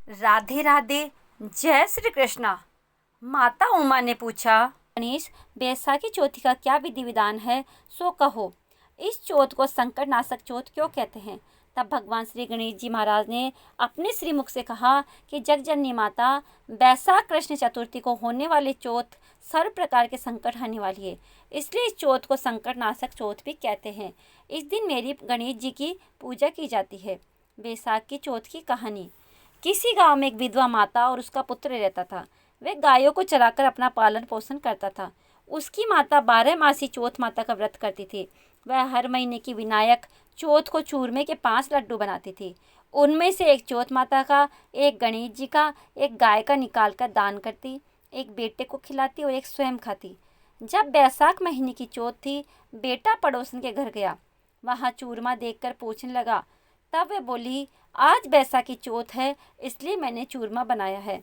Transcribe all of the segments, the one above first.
राधे राधे। जय श्री कृष्णा। माता उमा ने पूछा, गणेश, बैसाखी चौथी का क्या विधि विधान है, सो कहो। इस चौथ को संकटनाशक चौथ क्यों कहते हैं। तब भगवान श्री गणेश जी महाराज ने अपने श्रीमुख से कहा कि जगजननी माता, बैसाख कृष्ण चतुर्थी को होने वाली चौथ सर्व प्रकार के संकट आने वाली है, इसलिए इस चौथ को संकटनाशक चौथ भी कहते हैं। इस दिन मेरी गणेश जी की पूजा की जाती है। बैसाख की चौथ की कहानी। किसी गांव में एक विधवा माता और उसका पुत्र रहता था। वह गायों को चराकर अपना पालन पोषण करता था। उसकी माता 12 मासी चौथ माता का व्रत करती थी। वह हर महीने की विनायक चौथ को चूरमे के 5 लड्डू बनाती थी। उनमें से एक चौथ माता का, एक गणेश जी का, एक गाय का निकाल कर दान करती, एक बेटे को खिलाती और एक स्वयं खाती। जब बैसाख महीने की चौथ थी, बेटा पड़ोसन के घर गया। वहाँ चूरमा देखकर पूछने लगा। तब वह बोली, आज बैसाखी चौथ है, इसलिए मैंने चूरमा बनाया है।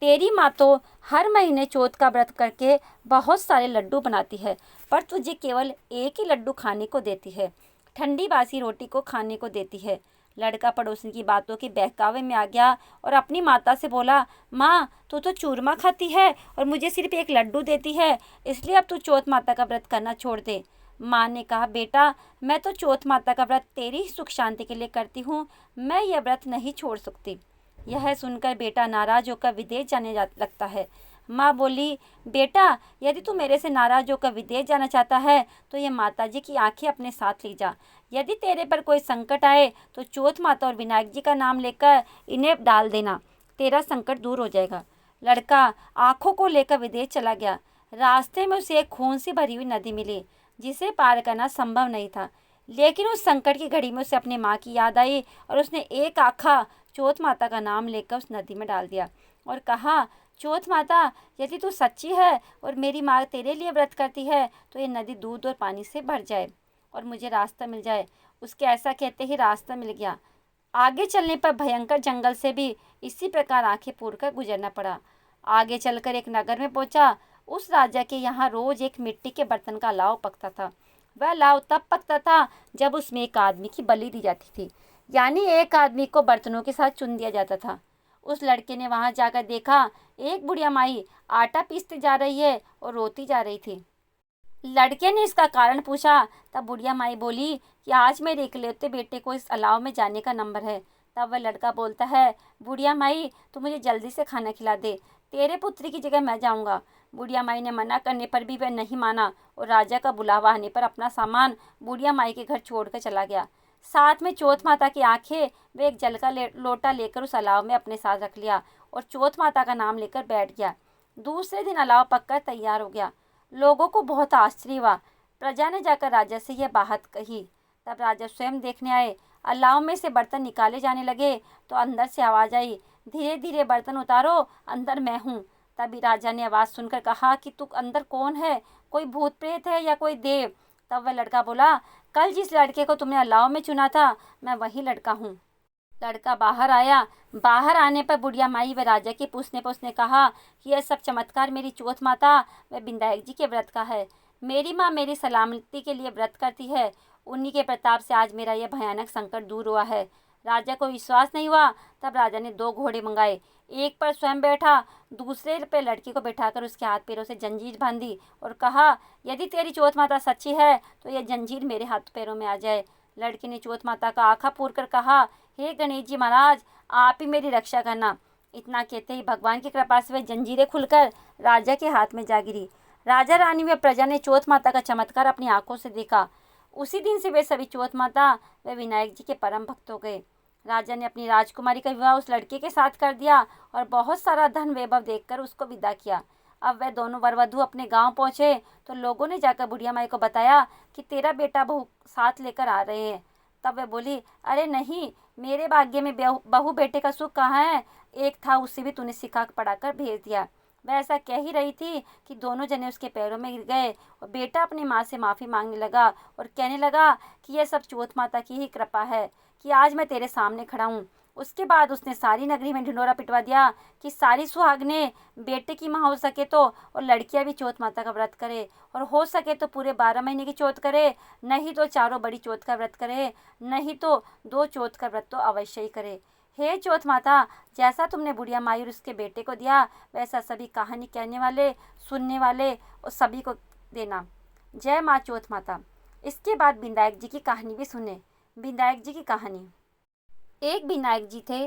तेरी माँ तो हर महीने चौथ का व्रत करके बहुत सारे लड्डू बनाती है, पर तुझे केवल एक ही लड्डू खाने को देती है, ठंडी बासी रोटी को खाने को देती है। लड़का पड़ोसन की बातों के बहकावे में आ गया और अपनी माता से बोला, माँ, तू तो चूरमा खाती है और मुझे सिर्फ एक लड्डू देती है, इसलिए अब तू चौथ माता का व्रत करना छोड़ दे। माँ ने कहा, बेटा, मैं तो चौथ माता का व्रत तेरी ही सुख शांति के लिए करती हूँ, मैं यह व्रत नहीं छोड़ सकती। यह सुनकर बेटा नाराज होकर विदेश जाने लगता है। माँ बोली, बेटा, यदि तू मेरे से नाराज होकर विदेश जाना चाहता है तो ये माता जी की आंखें अपने साथ ले जा। यदि तेरे पर कोई संकट आए तो चौथ माता और विनायक जी का नाम लेकर इन्हें डाल देना, तेरा संकट दूर हो जाएगा। लड़का आंखों को लेकर विदेश चला गया। रास्ते में उसे एक खून से भरी हुई नदी मिली, जिसे पार करना संभव नहीं था। लेकिन उस संकट की घड़ी में उसे अपनी माँ की याद आई और उसने एक आखा चौथ माता का नाम लेकर उस नदी में डाल दिया और कहा, चौथ माता, यदि तू सच्ची है और मेरी माँ तेरे लिए व्रत करती है तो ये नदी दूध और पानी से भर जाए और मुझे रास्ता मिल जाए। उसके ऐसा कहते ही रास्ता मिल गया। आगे चलने पर भयंकर जंगल से भी इसी प्रकार आंखें फोड़ कर गुजरना पड़ा। आगे चलकर एक नगर में पहुंचा। उस राजा के यहाँ रोज एक मिट्टी के बर्तन का लाव पकता था। वह लाव तब पकता था जब उसमें एक आदमी की बलि दी जाती थी, यानी एक आदमी को बर्तनों के साथ चुन दिया जाता था। उस लड़के ने वहां जाकर देखा, एक बुढ़िया माई आटा पीसती जा रही है और रोती जा रही थी। लड़के ने इसका कारण पूछा। तब बुढ़िया माई बोली कि आज मेरे इकलौते बेटे को इस अलाव में जाने का नंबर है। तब वह लड़का बोलता है, बुढ़िया माई, तू मुझे जल्दी से खाना खिला दे, तेरे पुत्री की जगह मैं जाऊंगा। बुढ़िया माई ने मना करने पर भी वह नहीं माना और राजा का बुलावा आने पर अपना सामान बुढ़िया माई के घर छोड़कर चला गया। साथ में चौथ माता की आंखें। वे एक जल का लोटा लेकर उस अलाव में अपने साथ रख लिया और चौथ माता का नाम लेकर बैठ गया। दूसरे दिन अलाव पककर तैयार हो गया। लोगों को बहुत आश्चर्य हुआ। प्रजा ने जाकर राजा से यह बात कही। तब राजा स्वयं देखने आए। अलाव में से बर्तन निकाले जाने लगे तो अंदर से आवाज आई, धीरे धीरे बर्तन उतारो, अंदर मैं हूँ। तभी राजा ने आवाज सुनकर कहा कि तू अंदर कौन है, कोई भूत प्रेत है या कोई देव। तब वह लड़का बोला, कल जिस लड़के को तुमने अलाव में चुना था, मैं वही लड़का हूँ। लड़का बाहर आया। बाहर आने पर बुढ़िया माई व राजा के पूछने पर उसने कहा कि यह सब चमत्कार मेरी चौथ माता व विनायक जी के व्रत का है। मेरी माँ मेरी सलामती के लिए व्रत करती है। उन्हीं के प्रताप से आज मेरा यह भयानक संकट दूर हुआ है। राजा को विश्वास नहीं हुआ। तब राजा ने 2 घोड़े मंगाए। एक पर स्वयं बैठा, दूसरे पे लड़की को बैठाकर उसके हाथ पैरों से जंजीर बांधी और कहा, यदि तेरी चौथ माता सच्ची है तो यह जंजीर मेरे हाथ पैरों में आ जाए। लड़की ने चौथ माता का आँखा फोड़ कर कहा, हे गणेश जी महाराज, आप ही मेरी रक्षा करना। इतना कहते ही भगवान की कृपा से वह जंजीरें खुलकर राजा के हाथ में जा गिरी। राजा रानी व प्रजा ने चौथ माता का चमत्कार अपनी आंखों से देखा। उसी दिन से वे सभी चौथ माता व विनायक जी के परम भक्त हो गए। राजा ने अपनी राजकुमारी का विवाह उस लड़के के साथ कर दिया और बहुत सारा धन वैभव देकर उसको विदा किया। अब वह दोनों वर वधू अपने गांव पहुंचे तो लोगों ने जाकर बुढ़िया माई को बताया कि तेरा बेटा बहू साथ लेकर आ रहे हैं। तब वह बोली, अरे नहीं, मेरे भाग्य में बहू बेटे का सुख कहाँ है, एक था उसे भी तूने सिखा पढ़ाकर भेज दिया। वह ऐसा कह ही रही थी कि दोनों जने उसके पैरों में गिर गए और बेटा अपनी माँ से माफ़ी मांगने लगा और कहने लगा कि यह सब चौथ माता की ही कृपा है कि आज मैं तेरे सामने खड़ा हूँ। उसके बाद उसने सारी नगरी में ढिंढोरा पिटवा दिया कि सारी सुहागनें बेटे की माँ हो सके तो और लड़कियां भी चौथ माता का व्रत करे और हो सके तो पूरे 12 महीने की चौथ करे, नहीं तो चारों बड़ी चौथ का व्रत करे, नहीं तो 2 चौथ का व्रत तो अवश्य ही करे। हे चौथ माता, जैसा तुमने बुढ़िया माई और उसके बेटे को दिया, वैसा सभी कहानी कहने वाले, सुनने वाले और सभी को देना। जय माँ चौथ माता। इसके बाद विनायक जी की कहानी भी सुने। विनायक जी की कहानी। एक विनायक जी थे।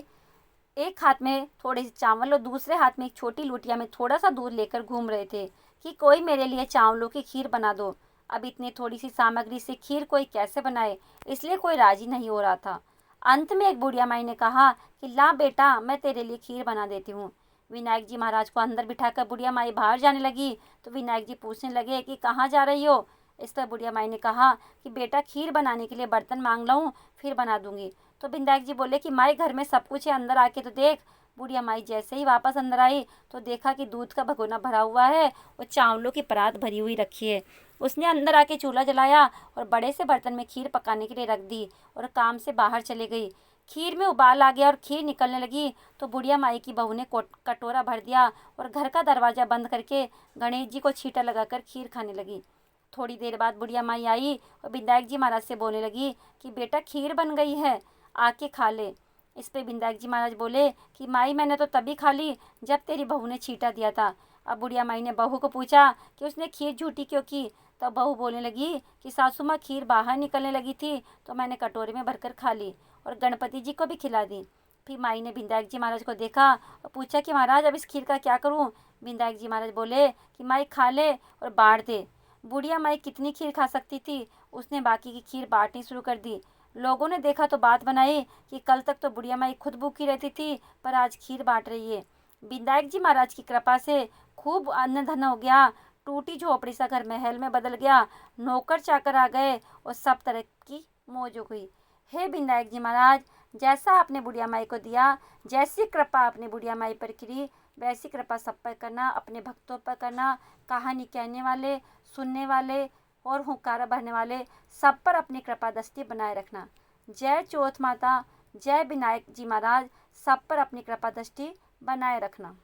एक हाथ में थोड़े से चावल और दूसरे हाथ में एक छोटी लोटिया में थोड़ा सा दूध लेकर घूम रहे थे कि कोई मेरे लिए चावलों की खीर बना दो। अब इतनी थोड़ी सी सामग्री से खीर कोई कैसे बनाए, इसलिए कोई राजी नहीं हो रहा था। अंत में एक बुढ़िया माई ने कहा कि ला बेटा, मैं तेरे लिए खीर बना देती हूँ। विनायक जी महाराज को अंदर बिठाकर बुढ़िया माई बाहर जाने लगी तो विनायक जी पूछने लगे कि कहाँ जा रही हो। इस पर बुढ़िया माई ने कहा कि बेटा, खीर बनाने के लिए बर्तन मांग लाऊं, फिर बना दूंगी। तो विनायक जी बोले कि माई, घर में सब कुछ है, अंदर आके तो देख। बुढ़िया माई जैसे ही वापस अंदर आई तो देखा कि दूध का भगोना भरा हुआ है और चावलों की परात भरी हुई रखी है। उसने अंदर आके चूल्हा जलाया और बड़े से बर्तन में खीर पकाने के लिए रख दी और काम से बाहर चले गई। खीर में उबाल आ गया और खीर निकलने लगी तो बुढ़िया माई की बहू ने कटोरा भर दिया और घर का दरवाज़ा बंद करके गणेश जी को छींटा लगाकर खीर खाने लगी। थोड़ी देर बाद बुढ़िया माई आई और विनायक जी महाराज से बोलने लगी कि बेटा, खीर बन गई है, आके खा ले। इस पे विनायक जी महाराज बोले कि माई, मैंने तो तभी खा ली जब तेरी बहू ने छींटा दिया था। अब बुढ़िया माई ने बहू को पूछा कि उसने खीर झूठी क्यों की। तब बहू बोलने लगी कि सासू माँ, खीर बाहर निकलने लगी थी तो मैंने कटोरे में भरकर खा ली और गणपति जी को भी खिला दी। फिर माई ने विनायक जी महाराज को देखा और पूछा कि महाराज, अब इस खीर का क्या करूँ। विनायक जी महाराज बोले कि माई, खा ले और बांट दे। बुढ़िया माई कितनी खीर खा सकती थी, उसने बाकी की खीर बांटनी शुरू कर दी। लोगों ने देखा तो बात बनाई कि कल तक तो बुढ़िया माई खुद भूखी रहती थी, पर आज खीर बांट रही है। विनायक जी महाराज की कृपा से खूब अन्न धन हो गया। टूटी झोपड़ी सा घर महल में बदल गया। नौकर चाकर आ गए और सब तरह की मौज हो गई। हे विनायक जी महाराज, जैसा आपने बुढ़िया माई को दिया, जैसी कृपा आपने बुढ़िया माई पर की, वैसी कृपा सब पर करना, अपने भक्तों पर करना। कहानी कहने वाले, सुनने वाले और हुंकारा भरने वाले सब पर अपनी कृपा दृष्टि बनाए रखना। जय चौथ माता, जय विनायक जी महाराज, सब पर अपनी कृपा दृष्टि बनाए रखना।